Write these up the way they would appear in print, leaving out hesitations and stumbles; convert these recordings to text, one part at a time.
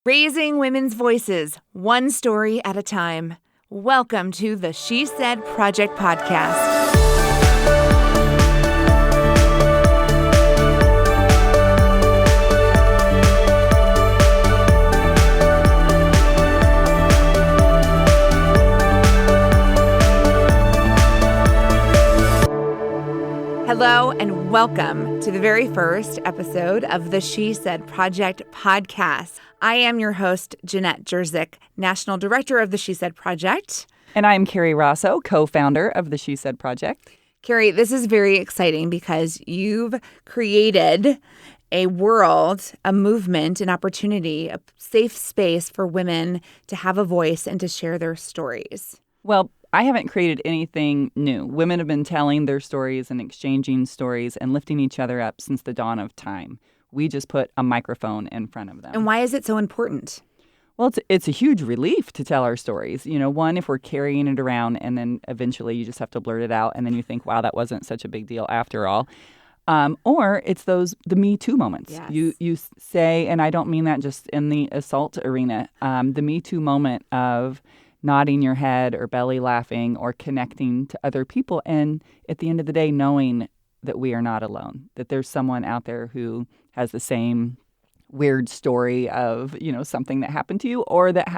Raising women's voices, one story at a time. Welcome to the She Said Project podcast. Hello and welcome to the very first episode of the She Said Project podcast. I am your host, Jeanette Jerzyk, National Director of the She Said Project. And I'm Kerry Rossow, co-founder of the She Said Project. Kerry, this is very exciting because you've created a world, a movement, an opportunity, a safe space for women to have a voice and to share their stories. Well, I haven't created anything new. Women have been telling their stories and exchanging stories and lifting each other up since the dawn of time. We just put a microphone in front of them. And why is it so important? Well, it's a huge relief to tell our stories. You know, one, if we're carrying it around and then eventually you just have to blurt it out and then you think, wow, that wasn't such a big deal after all. Or it's the Me Too moments. Yes. You say, and I don't mean that just in the assault arena, the Me Too moment of nodding your head or belly laughing or connecting to other people. And at the end of the day, knowing that we are not alone, that there's someone out there who has the same weird story of, you know, something that happened to you or that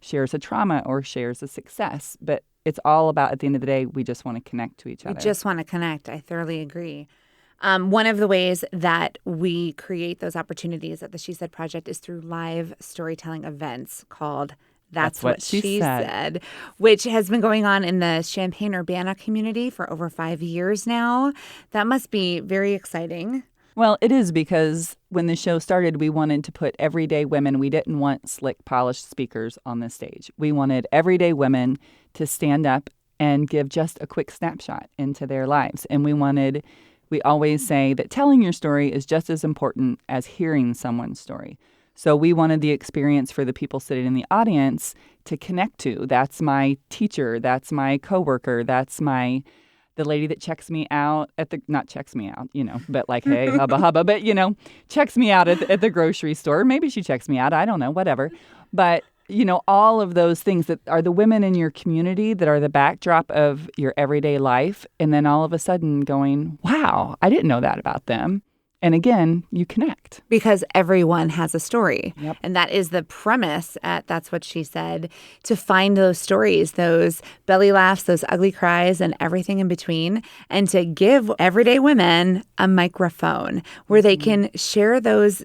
shares a trauma or shares a success. But it's all about, at the end of the day, we just want to connect to each other. We just want to connect. I thoroughly agree. One of the ways that we create those opportunities at the She Said Project is through live storytelling events called That's What She Said, which has been going on in the Champaign-Urbana community for over 5 years now. That must be very exciting. Well, it is, because when the show started, we wanted to put everyday women. We didn't want slick, polished speakers on the stage. We wanted everyday women to stand up and give just a quick snapshot into their lives. And we always say that telling your story is just as important as hearing someone's story. So we wanted the experience for the people sitting in the audience to connect to. That's my teacher. That's my coworker. That's the lady that checks me out not checks me out, you know, but like, hey, hubba hubba, but, you know, checks me out at the grocery store. Maybe she checks me out. I don't know, whatever. But, you know, all of those things that are the women in your community that are the backdrop of your everyday life. And then all of a sudden going, wow, I didn't know that about them. And again, you connect. Because everyone has a story. Yep. And that is the premise at That's What She Said, to find those stories, those belly laughs, those ugly cries, and everything in between, and to give everyday women a microphone where they can share those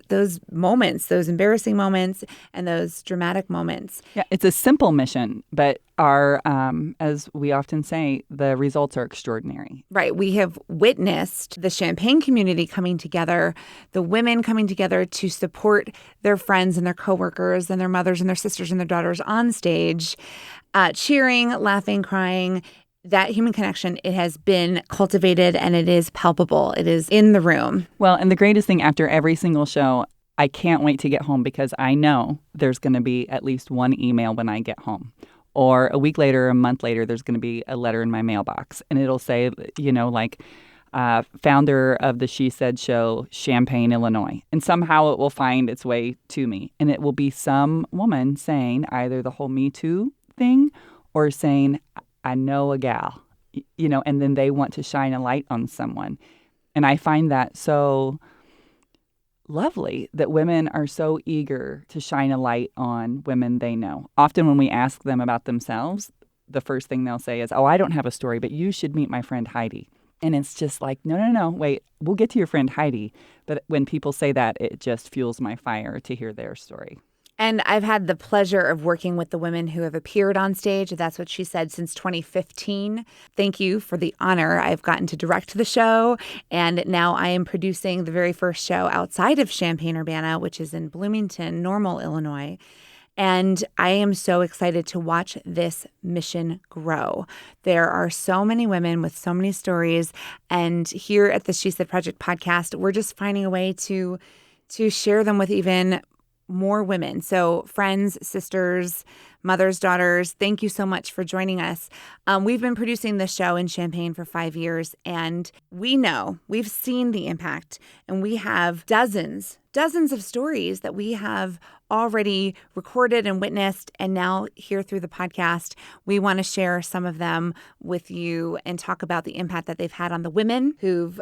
moments, those embarrassing moments, and those dramatic moments. Yeah, it's a simple mission, but as we often say, the results are extraordinary. Right. We have witnessed the Champaign community coming together, the women coming together to support their friends and their coworkers and their mothers and their sisters and their daughters on stage, cheering, laughing, crying. That human connection, it has been cultivated and it is palpable. It is in the room. Well, and the greatest thing after every single show, I can't wait to get home because I know there's going to be at least one email when I get home. Or a week later, a month later, there's going to be a letter in my mailbox. And it'll say, you know, like, founder of the She Said show, Champaign, Illinois. And somehow it will find its way to me. And it will be some woman saying either the whole Me Too thing or saying, I know a gal, you know, and then they want to shine a light on someone. And I find that so lovely that women are so eager to shine a light on women they know. Often when we ask them about themselves, the first thing they'll say is, oh, I don't have a story, but you should meet my friend Heidi. And it's just like, no, wait, we'll get to your friend Heidi. But when people say that, it just fuels my fire to hear their story. And I've had the pleasure of working with the women who have appeared on stage. That's What She Said since 2015. Thank you for the honor. I've gotten to direct the show, and now I am producing the very first show outside of Champaign-Urbana, which is in Bloomington, Normal, Illinois. And I am so excited to watch this mission grow. There are so many women with so many stories. And here at the She Said Project podcast, we're just finding a way to share them with even more women. So friends, sisters, mothers, daughters, thank you so much for joining us. We've been producing this show in Champaign for 5 years, and we know, we've seen the impact, and we have dozens of stories that we have already recorded and witnessed, and now here through the podcast, we want to share some of them with you and talk about the impact that they've had on the women who've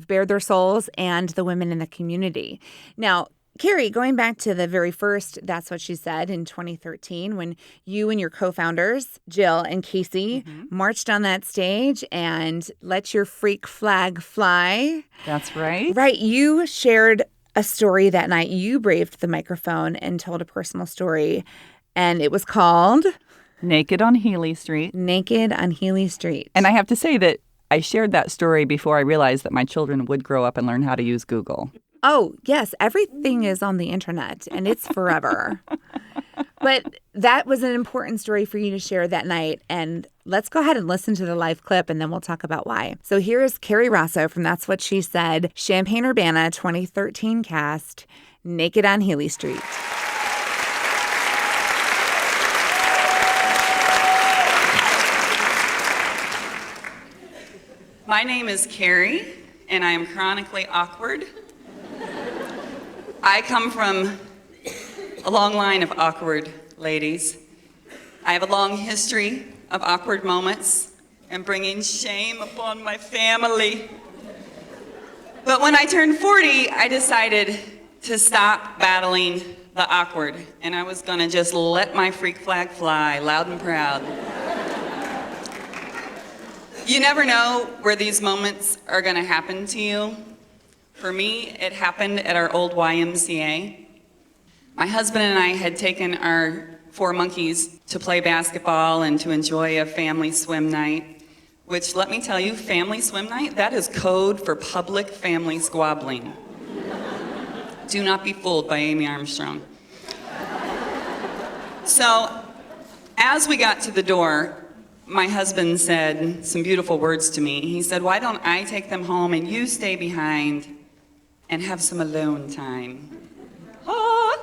bared their souls and the women in the community. Now, Kerry, going back to the very first That's What She Said in 2013, when you and your co-founders, Jill and Casey, marched on that stage and let your freak flag fly. That's right. Right. You shared a story that night. You braved the microphone and told a personal story, and it was called Naked on Healy Street. Naked on Healy Street. And I have to say that I shared that story before I realized that my children would grow up and learn how to use Google. Oh, yes. Everything is on the internet, and it's forever. But that was an important story for you to share that night. And let's go ahead and listen to the live clip, and then we'll talk about why. So here is Kerry Rossow from That's What She Said, Champaign-Urbana 2013 cast, Naked on Healy Street. My name is Kerry, and I am chronically awkward. I come from a long line of awkward ladies. I have a long history of awkward moments and bringing shame upon my family. But when I turned 40, I decided to stop battling the awkward, and I was gonna just let my freak flag fly loud and proud. You never know where these moments are gonna happen to you. For me, it happened at our old YMCA. My husband and I had taken our 4 monkeys to play basketball and to enjoy a family swim night, which, let me tell you, family swim night, that is code for public family squabbling. Do not be fooled by Amy Armstrong. So, as we got to the door, my husband said some beautiful words to me. He said, "Why don't I take them home and you stay behind and have some alone time?" Ah.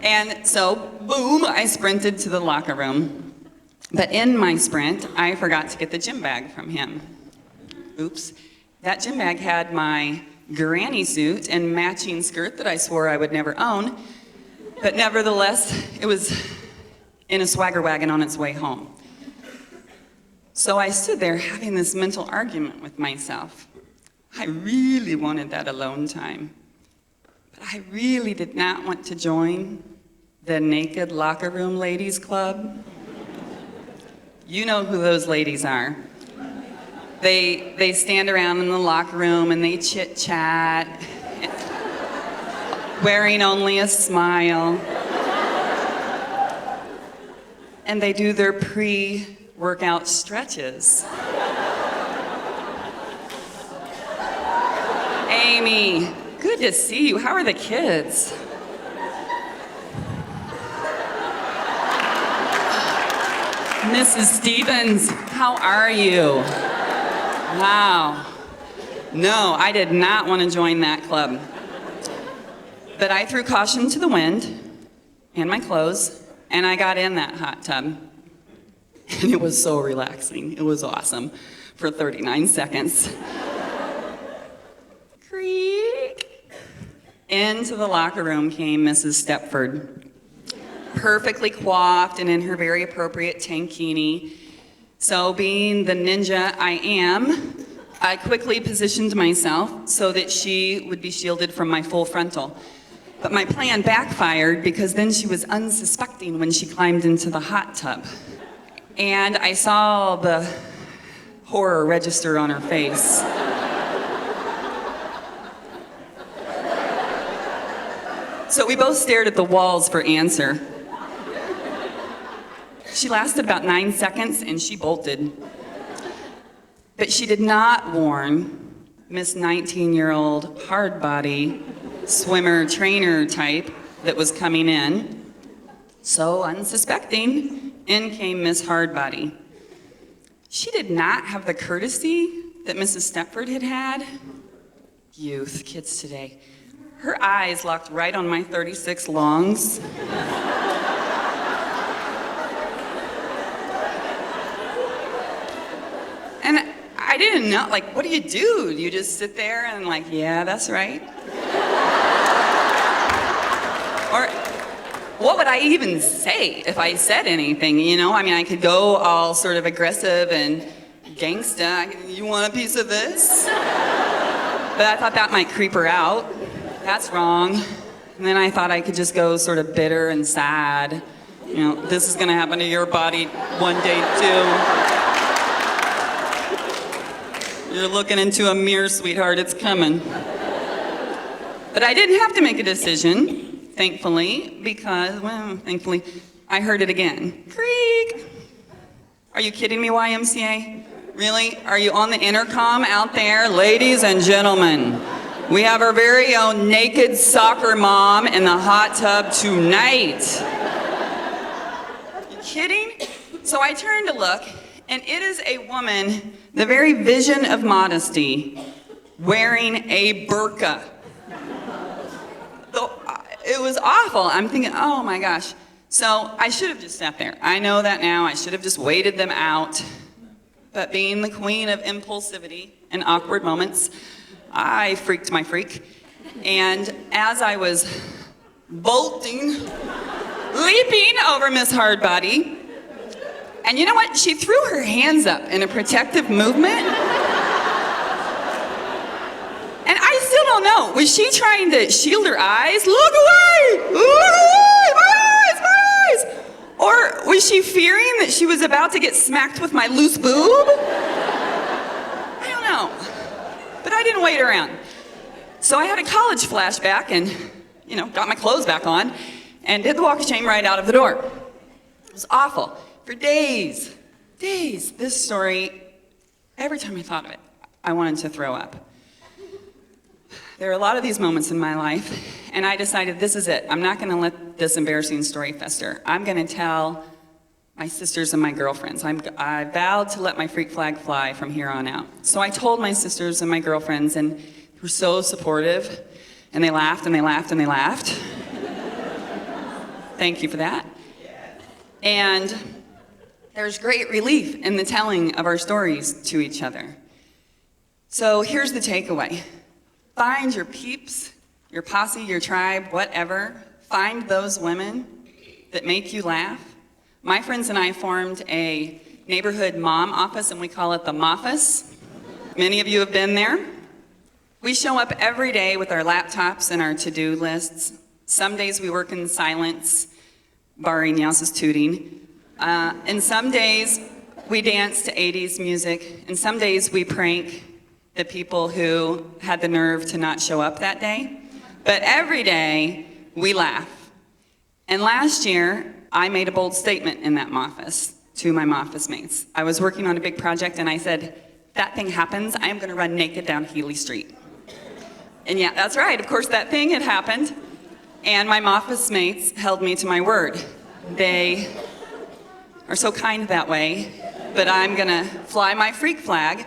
And so, boom, I sprinted to the locker room. But in my sprint, I forgot to get the gym bag from him. Oops. That gym bag had my granny suit and matching skirt that I swore I would never own. But nevertheless, it was in a swagger wagon on its way home. So I stood there having this mental argument with myself. I really wanted that alone time, but I really did not want to join the Naked Locker Room Ladies Club. You know who those ladies are. They stand around in the locker room and they chit-chat, wearing only a smile. And they do their pre-workout stretches. Amy, good to see you. How are the kids? Mrs. Stevens, how are you? Wow. No, I did not want to join that club. But I threw caution to the wind and my clothes, and I got in that hot tub. And it was so relaxing. It was awesome for 39 seconds. Creak. Into the locker room came Mrs. Stepford, perfectly coiffed and in her very appropriate tankini. So being the ninja I am, I quickly positioned myself so that she would be shielded from my full frontal. But my plan backfired because then she was unsuspecting when she climbed into the hot tub. And I saw the horror register on her face. So we both stared at the walls for answer. She lasted about 9 seconds and she bolted. But she did not warn Miss 19-year-old hard-body swimmer trainer type that was coming in. So unsuspecting, in came Miss Hardbody. She did not have the courtesy that Mrs. Stepford had had. Youth, kids today. Her eyes locked right on my 36 longs. And I didn't know, like, what do? You just sit there and like, yeah, that's right. Or what would I even say if I said anything, you know? I mean, I could go all sort of aggressive and gangsta. You want a piece of this? But I thought that might creep her out. That's wrong. And then I thought I could just go sort of bitter and sad. You know, this is gonna happen to your body one day too. You're looking into a mirror, sweetheart, it's coming. But I didn't have to make a decision, thankfully, because, well, thankfully, I heard it again. Creak! Are you kidding me, YMCA? Really? Are you on the intercom out there? Ladies and gentlemen, we have our very own naked soccer mom in the hot tub tonight. You kidding? So I turned to look, and it is a woman, the very vision of modesty, wearing a burqa. It was awful. I'm thinking, oh my gosh. So I should have just sat there. I know that now. I should have just waited them out. But being the queen of impulsivity and awkward moments, I freaked my freak. And as I was bolting, leaping over Miss Hardbody, and you know what? She threw her hands up in a protective movement. And I still don't know. Was she trying to shield her eyes? Look away! Look away! My eyes! My eyes! Or was she fearing that she was about to get smacked with my loose boob? I don't know. But I didn't wait around. So I had a college flashback and, you know, got my clothes back on and did the walk of shame right out of the door. It was awful. For days, this story, every time I thought of it, I wanted to throw up. There are a lot of these moments in my life, and I decided this is it. I'm not going to let this embarrassing story fester. I'm going to tell my sisters and my girlfriends. I vowed to let my freak flag fly from here on out. So I told my sisters and my girlfriends, and they were so supportive, and they laughed and they laughed and they laughed. Thank you for that. And there's great relief in the telling of our stories to each other. So here's the takeaway. Find your peeps, your posse, your tribe, whatever. Find those women that make you laugh. My friends and I formed a neighborhood mom office, and we call it the Moffice. Many of you have been there. We show up every day with our laptops and our to-do lists. Some days we work in silence, barring Yas's tooting. And some days we dance to 80s music, and some days we prank the people who had the nerve to not show up that day. But every day we laugh. And last year, I made a bold statement in that Moffice to my Moffice mates. I was working on a big project, and I said, that thing happens, I am going to run naked down Healy Street. And yeah, that's right. Of course, that thing had happened. And my Moffice mates held me to my word. They are so kind that way, but I'm gonna fly my freak flag.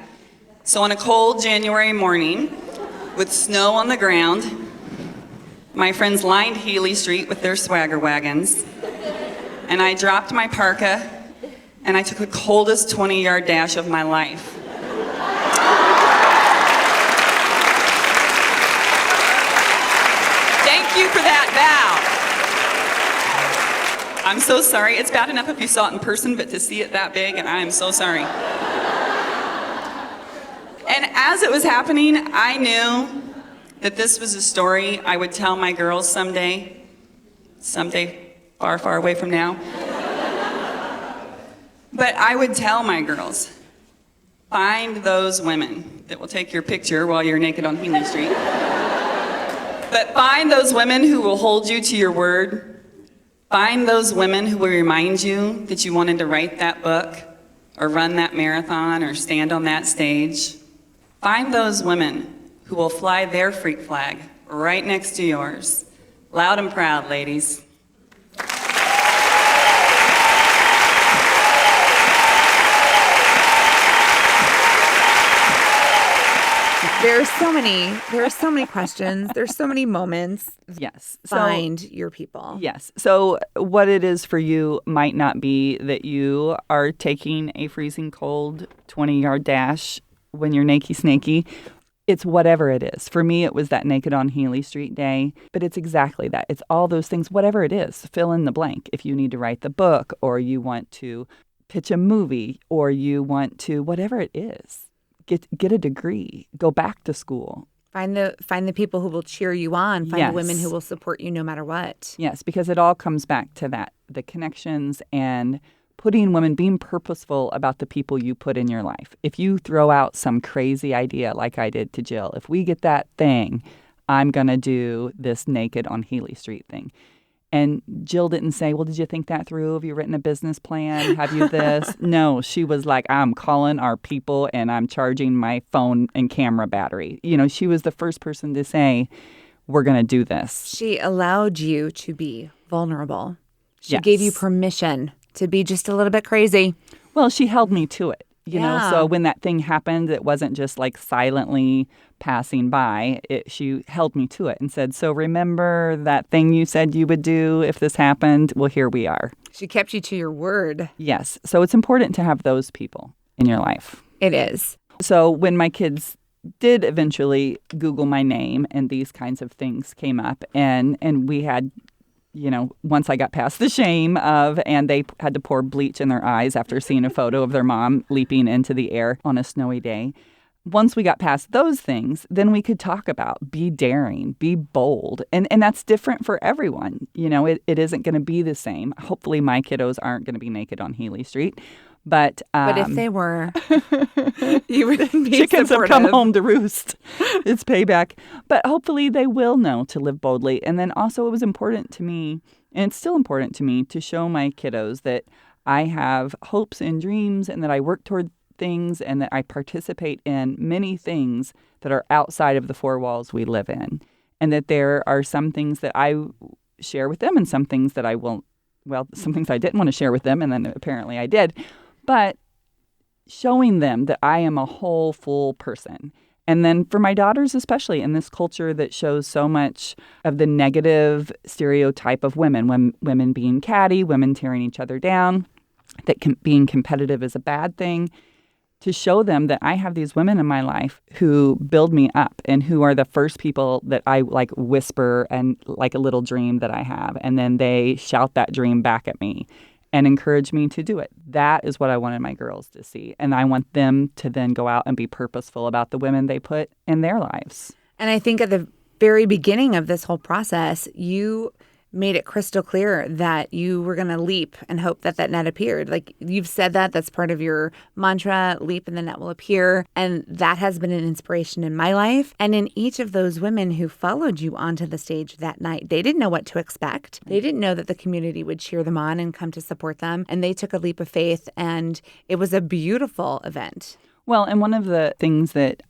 So on a cold January morning, with snow on the ground, my friends lined Healy Street with their swagger wagons, and I dropped my parka, and I took the coldest 20-yard dash of my life. Thank you for that vow. I'm so sorry. It's bad enough if you saw it in person, but to see it that big, and I am so sorry. And as it was happening, I knew that this was a story I would tell my girls someday far, far away from now. But I would tell my girls, find those women that will take your picture while you're naked on Healy Street. But find those women who will hold you to your word. Find those women who will remind you that you wanted to write that book or run that marathon or stand on that stage. Find those women who will fly their freak flag right next to yours. Loud and proud, ladies. There are so many questions. There's so many moments. Yes. Find your people. Yes. So what it is for you might not be that you are taking a freezing cold 20-yard dash when you're naked snaky. It's whatever it is. For me, it was that Naked on Healy Street day, but it's exactly that. It's all those things, whatever it is, fill in the blank. If you need to write the book or you want to pitch a movie or you want to, whatever it is, get a degree, go back to school. Find the people who will cheer you on. Find Yes. the women who will support you no matter what. Yes, because it all comes back to that, the connections and putting women, being purposeful about the people you put in your life. If you throw out some crazy idea like I did to Jill, if we get that thing, I'm going to do this Naked on Healy Street thing. And Jill didn't say, well, did you think that through? Have you written a business plan? Have you this? No, she was like, I'm calling our people and I'm charging my phone and camera battery. You know, she was the first person to say, we're going to do this. She allowed you to be vulnerable. She Yes. gave you permission to be just a little bit crazy. Well, she held me to it. You know, Yeah. so when that thing happened, it wasn't just like silently passing by. She held me to it and said, so remember that thing you said you would do if this happened? Well, here we are. She kept you to your word. Yes. So it's important to have those people in your life. It is. So when my kids did eventually Google my name and these kinds of things came up and we had, you know, once I got past the shame of, and they had to pour bleach in their eyes after seeing a photo of their mom leaping into the air on a snowy day. Once we got past those things, then we could talk about be daring, be bold. And that's different for everyone. You know, it isn't going to be the same. Hopefully my kiddos aren't going to be naked on Healy Street. But if they were, you would be chickens supportive. have come home to roost. It's payback. But hopefully they will know to live boldly. And then also it was important to me, and it's still important to me, to show my kiddos that I have hopes and dreams and that I work toward things and that I participate in many things that are outside of the four walls we live in. And that there are some things that I share with them and some things that I won't. Well, some things I didn't want to share with them, and then apparently I did. But showing them that I am a whole, full person. And then for my daughters, especially in this culture that shows so much of the negative stereotype of women, women being catty, women tearing each other down, that being competitive is a bad thing, to show them that I have these women in my life who build me up and who are the first people that I like whisper and like a little dream that I have. And then they shout that dream back at me and encourage me to do it. That is what I wanted my girls to see. And I want them to then go out and be purposeful about the women they put in their lives. And I think at the very beginning of this whole process, you made it crystal clear that you were going to leap and hope that that net appeared. Like you've said that's part of your mantra, leap and the net will appear. And that has been an inspiration in my life. And in each of those women who followed you onto the stage that night, they didn't know what to expect. They didn't know that the community would cheer them on and come to support them. And they took a leap of faith, and it was a beautiful event. Well, and one of the things that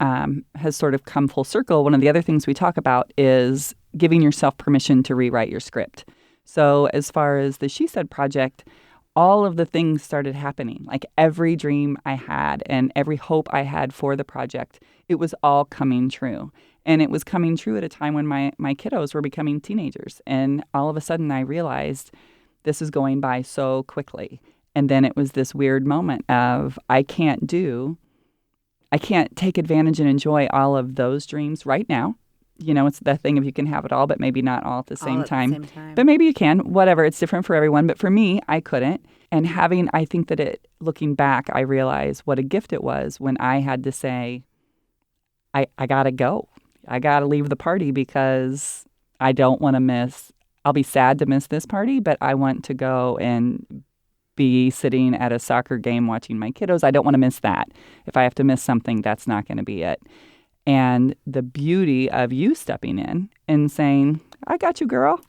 has sort of come full circle, one of the other things we talk about is giving yourself permission to rewrite your script. So as far as the She Said project, all of the things started happening. Like every dream I had and every hope I had for the project, it was all coming true. And it was coming true at a time when my kiddos were becoming teenagers. And all of a sudden I realized this is going by so quickly. And then it was this weird moment of I can't take advantage and enjoy all of those dreams right now. You know, it's the thing of you can have it all, but maybe not all at the same time. But maybe you can, whatever. It's different for everyone. But for me, I couldn't. And I think that looking back, I realized what a gift it was when I had to say, I got to go. I got to leave the party because I don't want to I'll be sad to miss this party, but I want to go and be sitting at a soccer game watching my kiddos. I don't want to miss that. If I have to miss something, that's not going to be it. And the beauty of you stepping in and saying, I got you, girl.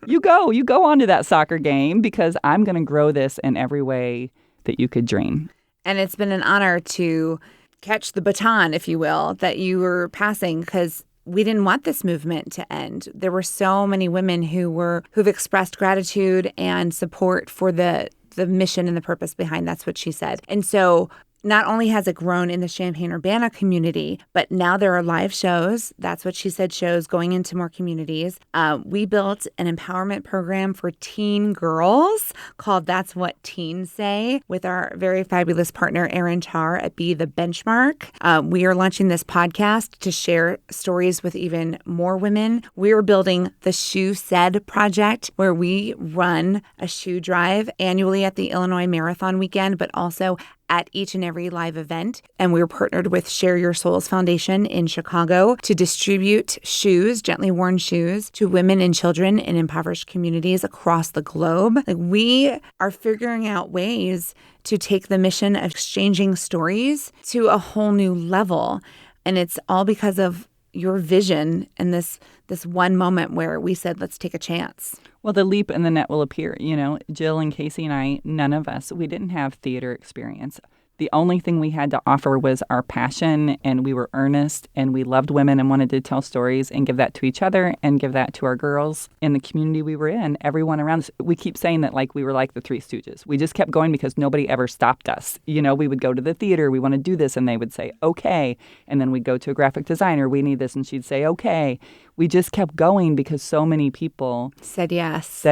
You go on to that soccer game because I'm going to grow this in every way that you could dream. And it's been an honor to catch the baton, if you will, that you were passing, because we didn't want this movement to end. There were so many women who've expressed gratitude and support for the mission and the purpose behind That's What She Said. And so not only has it grown in the Champaign-Urbana community, but now there are live shows. That's what she said, shows going into more communities. We built an empowerment program for teen girls called That's What Teens Say with our very fabulous partner, Erin Tarr at Be the Benchmark. We are launching this podcast to share stories with even more women. We're building the She Said Project, where we run a shoe drive annually at the Illinois Marathon weekend, but also at each and every live event. And we're partnered with Share Your Souls Foundation in Chicago to distribute shoes, gently worn shoes, to women and children in impoverished communities across the globe. Like, we are figuring out ways to take the mission of exchanging stories to a whole new level. And it's all because of your vision and this one moment where we said, let's take a chance. Well, the leap in the net will appear. You know, Jill and Casey and I, none of us, we didn't have theater experience. The only thing we had to offer was our passion, and we were earnest, and we loved women and wanted to tell stories and give that to each other and give that to our girls in the community we were in, everyone around us. We keep saying that like we were like the Three Stooges. We just kept going because nobody ever stopped us. You know, we would go to the theater, we want to do this, and they would say, okay. And then we'd go to a graphic designer, we need this, and she'd say, okay. We just kept going because so many people said yes.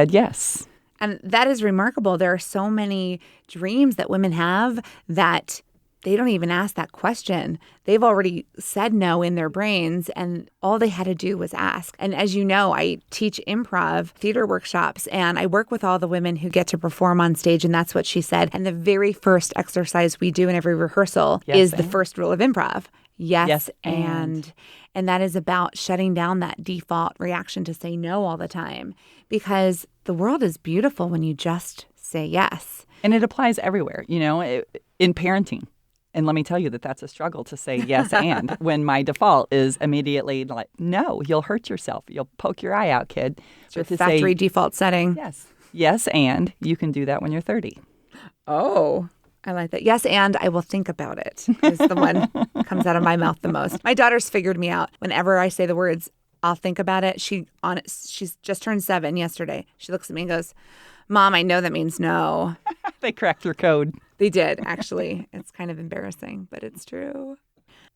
And that is remarkable. There are so many dreams that women have that they don't even ask that question. They've already said no in their brains, and all they had to do was ask. And as you know, I teach improv theater workshops, and I work with all the women who get to perform on stage, and that's what she said. And the very first exercise we do in every rehearsal is the first rule of improv. Yes, and that is about shutting down that default reaction to say no all the time, because the world is beautiful when you just say yes. And it applies everywhere, you know, in parenting. And let me tell you that that's a struggle to say yes and when my default is immediately like, no, you'll hurt yourself. You'll poke your eye out, kid. It's your factory default setting. Yes, and you can do that when you're 30. Oh, I like that. Yes, and I will think about it is the one that comes out of my mouth the most. My daughter's figured me out. Whenever I say the words, I'll think about it. She's just turned 7 yesterday. She looks at me and goes, Mom, I know that means no. They cracked your code. They did, actually. It's kind of embarrassing, but it's true.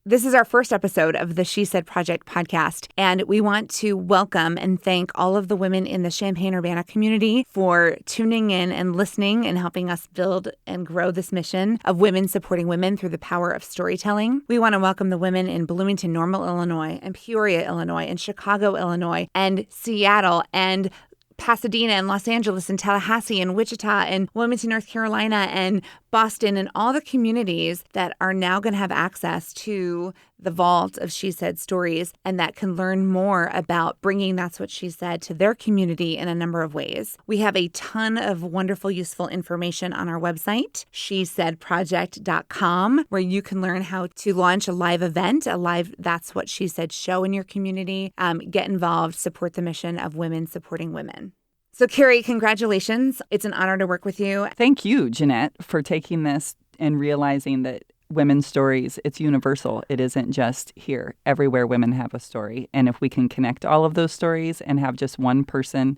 This is our first episode of the She Said Project podcast, and we want to welcome and thank all of the women in the Champaign-Urbana community for tuning in and listening and helping us build and grow this mission of women supporting women through the power of storytelling. We want to welcome the women in Bloomington, Normal, Illinois, and Peoria, Illinois, and Chicago, Illinois, and Seattle, and Pasadena and Los Angeles and Tallahassee and Wichita and Wilmington, North Carolina and Boston and all the communities that are now going to have access to the vault of She Said stories and that can learn more about bringing That's What She Said to their community in a number of ways. We have a ton of wonderful, useful information on our website, shesaidproject.com, where you can learn how to launch a live event, a live That's What She Said show in your community, get involved, support the mission of women supporting women. So, Kerry, congratulations. It's an honor to work with you. Thank you, Jeanette, for taking this and realizing that women's stories, it's universal. It isn't just here. Everywhere women have a story. And if we can connect all of those stories and have just one person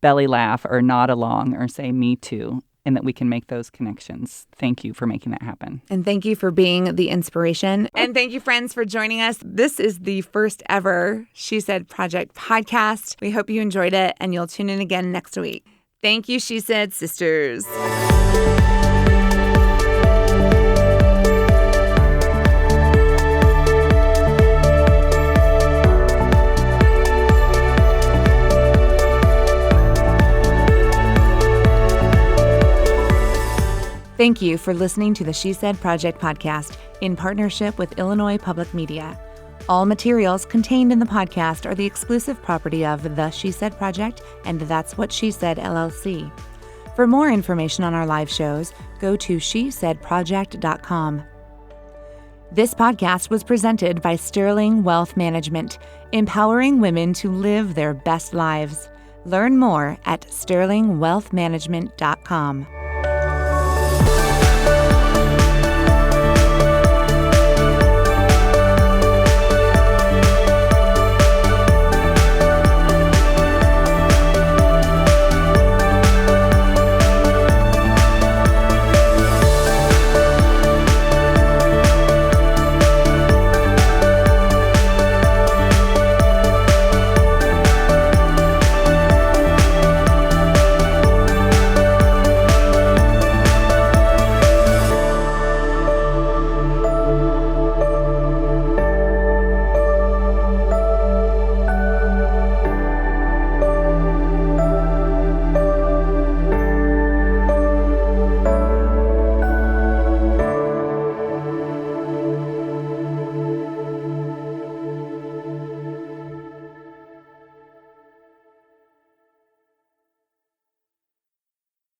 belly laugh or nod along or say, me too, and that we can make those connections. Thank you for making that happen. And thank you for being the inspiration. And thank you, friends, for joining us. This is the first ever She Said Project podcast. We hope you enjoyed it, and you'll tune in again next week. Thank you, She Said sisters. Thank you for listening to the She Said Project podcast in partnership with Illinois Public Media. All materials contained in the podcast are the exclusive property of the She Said Project and That's What She Said, LLC. For more information on our live shows, go to shesaidproject.com. This podcast was presented by Sterling Wealth Management, empowering women to live their best lives. Learn more at sterlingwealthmanagement.com.